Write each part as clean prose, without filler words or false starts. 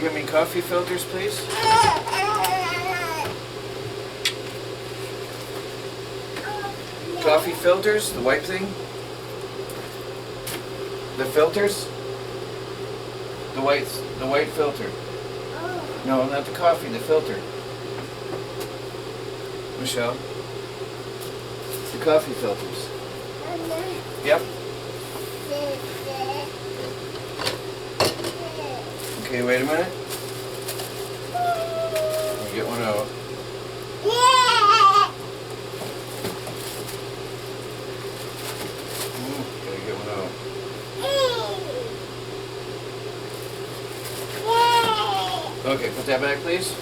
get me coffee filters, please? Coffee filters, the white thing? The filters? The white filter. No, not the coffee, the filter. Michelle? The coffee filters. Yep. Okay, wait a minute. I'll get one out. Gotta get one out. Okay, put that back, please.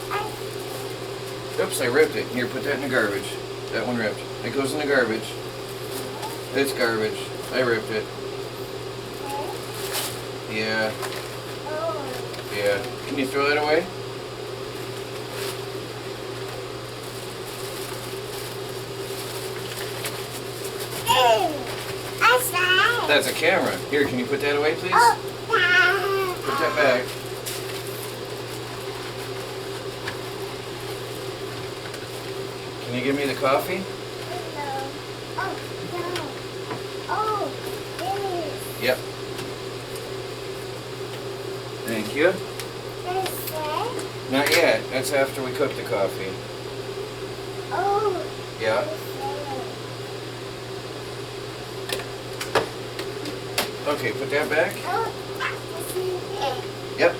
Oops, I ripped it. Here, put that in the garbage. That one ripped. It goes in the garbage. It's garbage. I ripped it. Yeah. Yeah. Can you throw that away? That's a camera. Here, can you put that away, please? Put that back. Can you give me the coffee? Yep. Thank you. Not yet. That's after we cook the coffee. Yeah. Okay, put that back. Yep.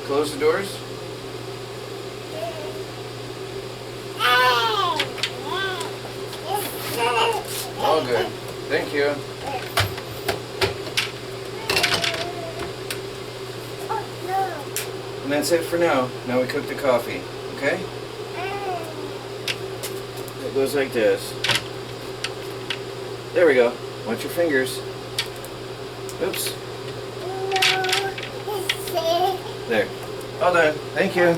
Close the doors. All good. Thank you. And that's it for now. Now we cook the coffee. Okay? It goes like this. There we go. Watch your fingers. Oops. There. All done. Thank you.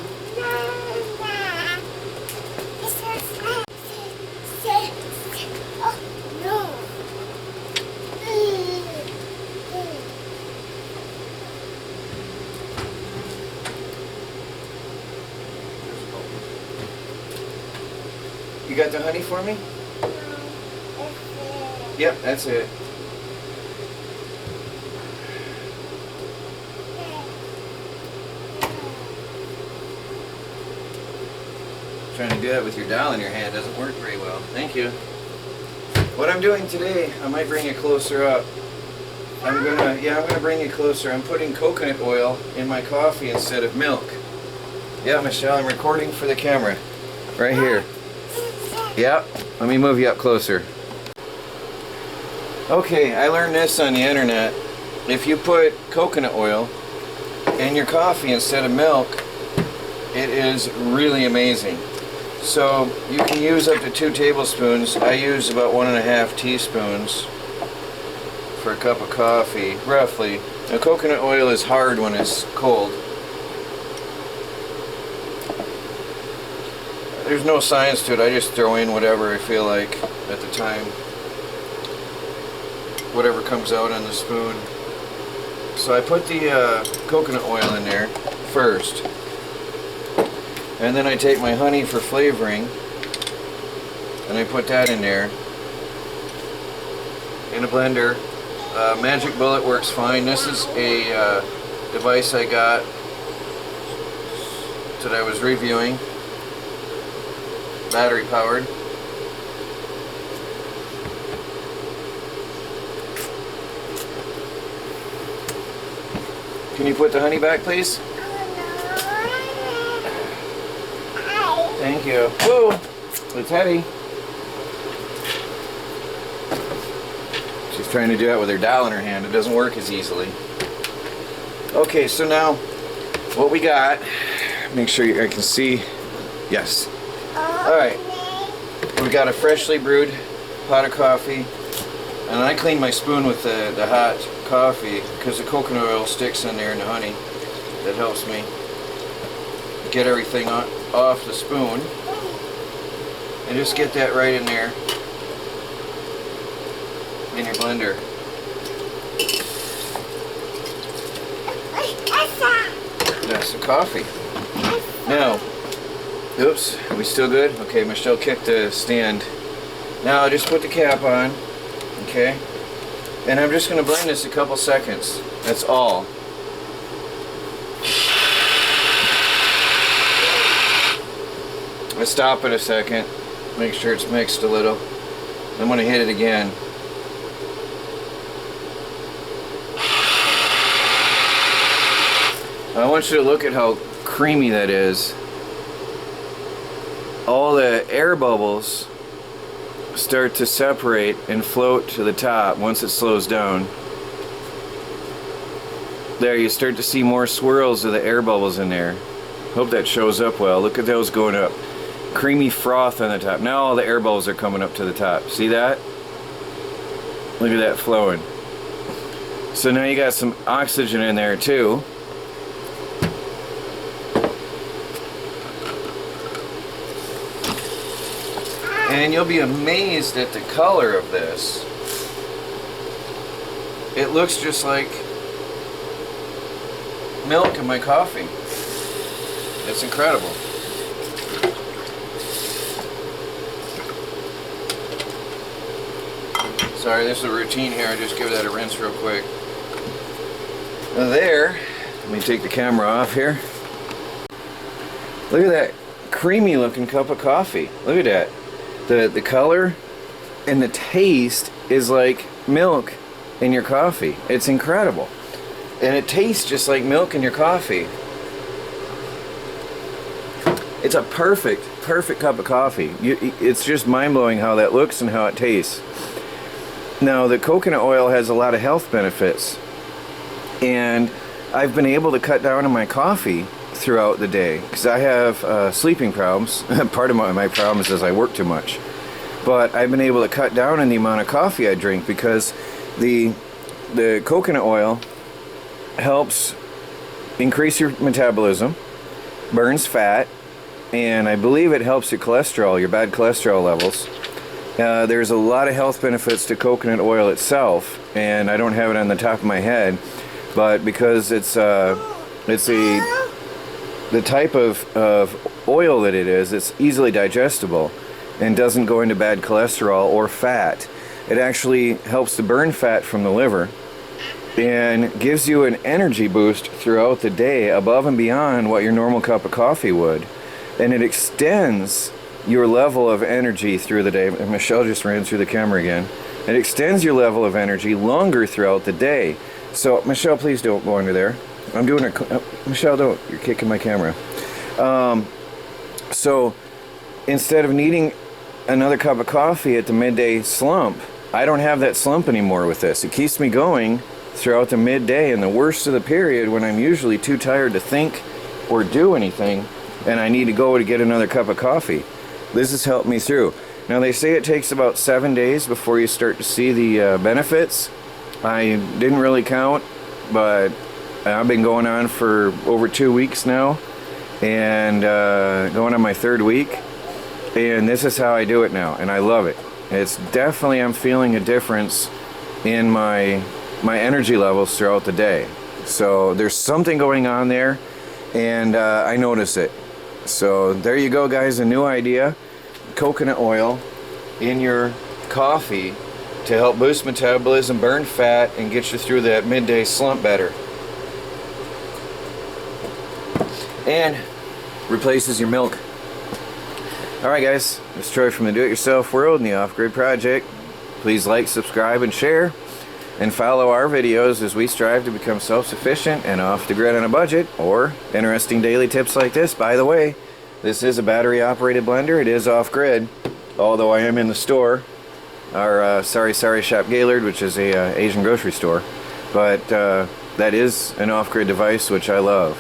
You got the honey for me? Yep, that's it. Trying to do that with your dowel in your hand doesn't work very well. Thank you. What I'm doing today, I might bring it closer up. I'm gonna bring it closer. I'm putting coconut oil in my coffee instead of milk. Yeah, Michelle, I'm recording for the camera. Right here. Yep. Let me move you up closer. Okay, I learned this on the internet. If you put coconut oil in your coffee instead of milk, it is really amazing. So you can use up to 2 tablespoons. I use about 1.5 teaspoons for a cup of coffee, roughly. Now, coconut oil is hard when it's cold. There's no science to it. I just throw in whatever I feel like at the time. Whatever comes out on the spoon. So I put the coconut oil in there first. And then I take my honey for flavoring, and I put that in there in a blender. Magic Bullet works fine. This is a device I got that I was reviewing, battery powered. Can you put the honey back, please? Thank you. Whoa! It's heavy. She's trying to do that with her dowel in her hand. It doesn't work as easily. Okay, so now what we got, make sure I can see. Yes. Alright. We got a freshly brewed pot of coffee. And I clean my spoon with the hot coffee because the coconut oil sticks in there and the honey. That helps me get everything off the spoon. And just get that right in there. in your blender. That's the coffee. Now, oops, are we still good? Okay, Michelle kicked the stand. Now I'll just put the cap on, okay? And I'm just going to blend this a couple seconds. That's all. I stop it a second, make sure it's mixed a little. I'm going to hit it again. I want you to look at how creamy that is. All the air bubbles start to separate and float to the top once it slows down. There, you start to see more swirls of the air bubbles in there. Hope that shows up well. Look at those going up. Creamy froth on the top. Now all the air bubbles are coming up to the top. See that? Look at that flowing. So now you got some oxygen in there too. And you'll be amazed at the color of this. It looks just like milk in my coffee. It's incredible. Sorry, this is a routine here. I just give that a rinse real quick. Now there, let me take the camera off here. Look at that creamy looking cup of coffee. Look at that. The color and the taste is like milk in your coffee. It's incredible. And it tastes just like milk in your coffee. It's a perfect cup of coffee. It's just mind-blowing how that looks and how it tastes. Now, the coconut oil has a lot of health benefits. And I've been able to cut down on my coffee throughout the day because I have sleeping problems. Part of my problem is I work too much, but I've been able to cut down on the amount of coffee I drink because the coconut oil helps increase your metabolism, burns fat, and I believe it helps your cholesterol, your bad cholesterol levels. There's a lot of health benefits to coconut oil itself, and I don't have it on the top of my head, but because it's the type of oil that it is, it's easily digestible and doesn't go into bad cholesterol or fat. It actually helps to burn fat from the liver and gives you an energy boost throughout the day above and beyond what your normal cup of coffee would. And it extends your level of energy through the day. And Michelle just ran through the camera again. It extends your level of energy longer throughout the day. So, Michelle, please don't go under there. I'm doing a... Michelle, don't. You're kicking my camera. So, instead of needing another cup of coffee at the midday slump, I don't have that slump anymore with this. It keeps me going throughout the midday and the worst of the period when I'm usually too tired to think or do anything and I need to go to get another cup of coffee. This has helped me through. Now, they say it takes about 7 days before you start to see the benefits. I didn't really count, but I've been going on for over 2 weeks now and going on my 3rd week, and this is how I do it now, and I love it. It's definitely, I'm feeling a difference in my energy levels throughout the day. So there's something going on there, and I notice it. So there you go, guys, a new idea. Coconut oil in your coffee to help boost metabolism, burn fat, and get you through that midday slump better. And replaces your milk. Alright guys, this is Troy from the Do-It-Yourself World and the Off-Grid Project. Please like, subscribe, and share. And follow our videos as we strive to become self-sufficient and off the grid on a budget, or interesting daily tips like this. By the way, this is a battery-operated blender. It is off-grid, although I am in the store. Our Sorry Shop Gaylord, which is a Asian grocery store. But that is an off-grid device, which I love.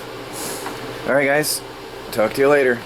Alright guys, talk to you later.